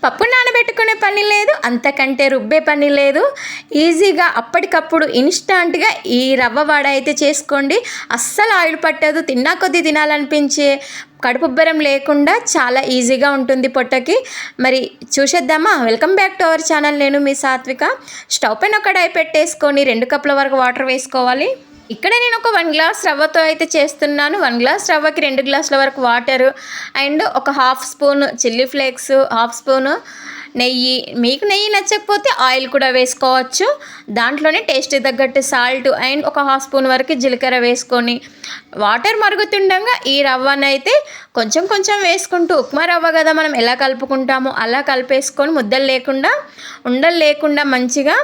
పప్పు నానబెట్టుకునే పని లేదు, అంతకంటే రుబ్బే పని లేదు. ఈజీగా అప్పటికప్పుడు ఇన్స్టాంట్గా ఈ రవ్వ వడ అయితే చేసుకోండి. అస్సలు ఆయిల్ పట్టదు, తిన్నా కొద్దీ తినాలనిపించే, కడుపుబ్బరం లేకుండా చాలా ఈజీగా ఉంటుంది పొట్టకి. మరి చూసేద్దామా? Welcome back to our channel. నేను మీ సాత్విక. స్టవ్ పైన ఒక కడాయి పెట్టేసుకొని 2 కప్పుల వరకు వాటర్ వేసుకోవాలి. ఇక్కడ నేను ఒక 1 గ్లాస్ రవ్వతో అయితే చేస్తున్నాను. 1 గ్లాస్ రవ్వకి 2 గ్లాసుల వరకు వాటర్ అండ్ ఒక half spoon chilli flakes, half spoon నెయ్యి. మీకు నెయ్యి నచ్చకపోతే ఆయిల్ కూడా వేసుకోవచ్చు. దాంట్లోనే టేస్ట్ తగ్గట్టు సాల్ట్ అండ్ ఒక హాఫ్ స్పూన్ వరకు జీలకర్ర వేసుకొని వాటర్ మరుగుతుండగా ఈ రవ్వనైతే కొంచెం కొంచెం వేసుకుంటూ, ఉప్మా రవ్వ కదా మనం ఎలా కలుపుకుంటామో అలా కలిపేసుకొని ఉండలు లేకుండా మంచిగా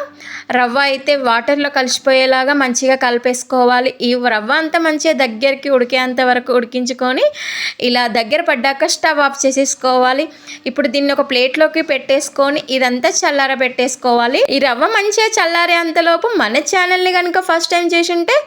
రవ్వ అయితే వాటర్లో కలిసిపోయేలాగా మంచిగా కలిపేసుకోవాలి. ఈ రవ్వ అంతా మంచిగా దగ్గరికి ఉడికేంత వరకు ఉడికించుకొని ఇలా దగ్గర పడ్డాక స్టవ్ ఆఫ్ చేసేసుకోవాలి. ఇప్పుడు దీన్ని ఒక ప్లేట్లోకి పెట్టేసుకొని ఇదంతా చల్లార పెట్టేసుకోవాలి. ఈ రవ్వ మంచిగా చల్లారే అంతలోపు మన ఛానల్ని కనుక ఫస్ట్ టైం చూసి ఉంటే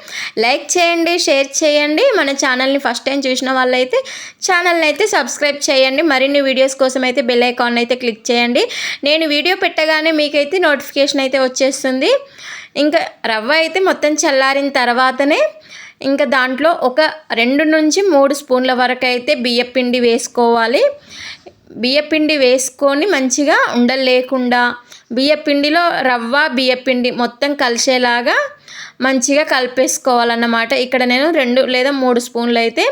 లైక్ చేయండి, షేర్ చేయండి. మన ఛానల్ని ఫస్ట్ టైం చూసిన వాళ్ళైతే ఛానల్ని అయితే సబ్స్క్రైబ్ చేయండి. మరిన్ని వీడియోస్ కోసం అయితే బెల్ ఐకాన్ అయితే క్లిక్ చేయండి. నేను వీడియో పెట్టగానే మీకైతే నోటిఫికేషన్ అయితే వచ్చేస్తుంది. ఇంకా రవ్వ అయితే మొత్తం చల్లారిన తర్వాతనే ఇంకా దాంట్లో ఒక 2 నుంచి 3 స్పూన్ల వరకు అయితే బియ్యపిండి వేసుకోవాలి. బియ్యపిండి వేసుకొని మంచిగా ఉండలు లేకుండా బియ్యపిండిలో రవ్వ బియ్యపిండి మొత్తం కలిసేలాగా మంచిగా కలిపేసుకోవాలన్నమాట. ఇక్కడ నేను 2 లేదా 3 స్పూన్లు అయితే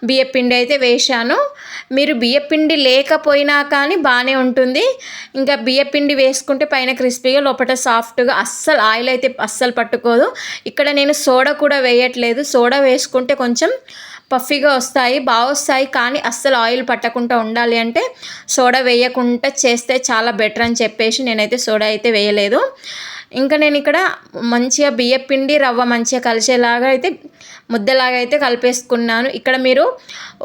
బియ్యపిండి అయితే వేశాను. మీరు బియ్యపిండి లేకపోయినా కానీ బాగానే ఉంటుంది. ఇంకా బియ్యపిండి వేసుకుంటే పైన క్రిస్పీగా లోపల సాఫ్ట్గా, అస్సలు ఆయిల్ అయితే అస్సలు పట్టుకోదు. ఇక్కడ నేను సోడా కూడా వేయట్లేదు. సోడా వేసుకుంటే కొంచెం పఫీగా వస్తాయి, బాగా వస్తాయి. కానీ అస్సలు ఆయిల్ పట్టకుండా ఉండాలి అంటే సోడా వేయకుండా చేస్తే చాలా బెటర్ అని చెప్పేసి నేనైతే సోడా అయితే వేయలేదు. ఇంకా నేను ఇక్కడ మంచిగా బియ్యపిండి రవ్వ మంచిగా కలిసేలాగా అయితే ముద్దలాగా అయితే కలిపేసుకున్నాను. ఇక్కడ మీరు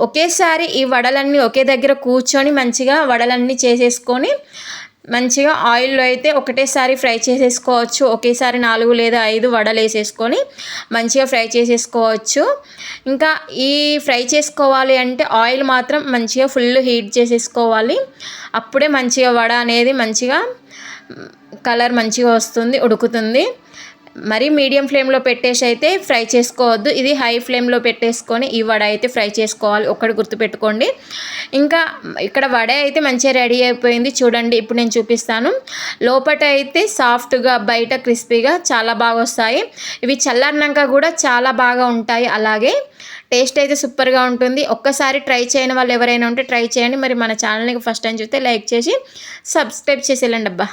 ఒకేసారి ఈ వడలన్నీ ఒకే దగ్గర కూర్చొని మంచిగా వడలన్నీ చేసేసుకొని మంచిగా ఆయిల్లో అయితే ఒకటేసారి ఫ్రై చేసేసుకోవచ్చు. ఒకేసారి 4 లేదా 5 వడలు వేసేసుకొని మంచిగా ఫ్రై చేసేసుకోవచ్చు. ఇంకా ఈ ఫ్రై చేసుకోవాలి అంటే ఆయిల్ మాత్రం మంచిగా ఫుల్ హీట్ చేసేసుకోవాలి. అప్పుడే మంచిగా వడ అనేది మంచిగా కలర్ మంచిగా వస్తుంది, ఉడుకుతుంది. మరి మీడియం ఫ్లేమ్లో పెట్టేసి అయితే ఫ్రై చేసుకోవద్దు. ఇది హై ఫ్లేమ్లో పెట్టేసుకొని ఈ వడ అయితే ఫ్రై చేసుకోవాలి. ఒక్కటి గుర్తుపెట్టుకోండి. ఇంకా ఇక్కడ వడ అయితే మంచిగా రెడీ అయిపోయింది. చూడండి, ఇప్పుడు నేను చూపిస్తాను. లోపల అయితే సాఫ్ట్గా, బయట క్రిస్పీగా చాలా బాగా వస్తాయి. ఇవి చల్లారినాక కూడా చాలా బాగా ఉంటాయి. అలాగే టేస్ట్ అయితే సూపర్గా ఉంటుంది. ఒక్కసారి ట్రై చేయని వాళ్ళు ఎవరైనా ఉంటే ట్రై చేయండి. మరి మన ఛానల్ని ఫస్ట్ టైం చూస్తే లైక్ చేసి సబ్స్క్రైబ్ చేసేయాలండి అబ్బా.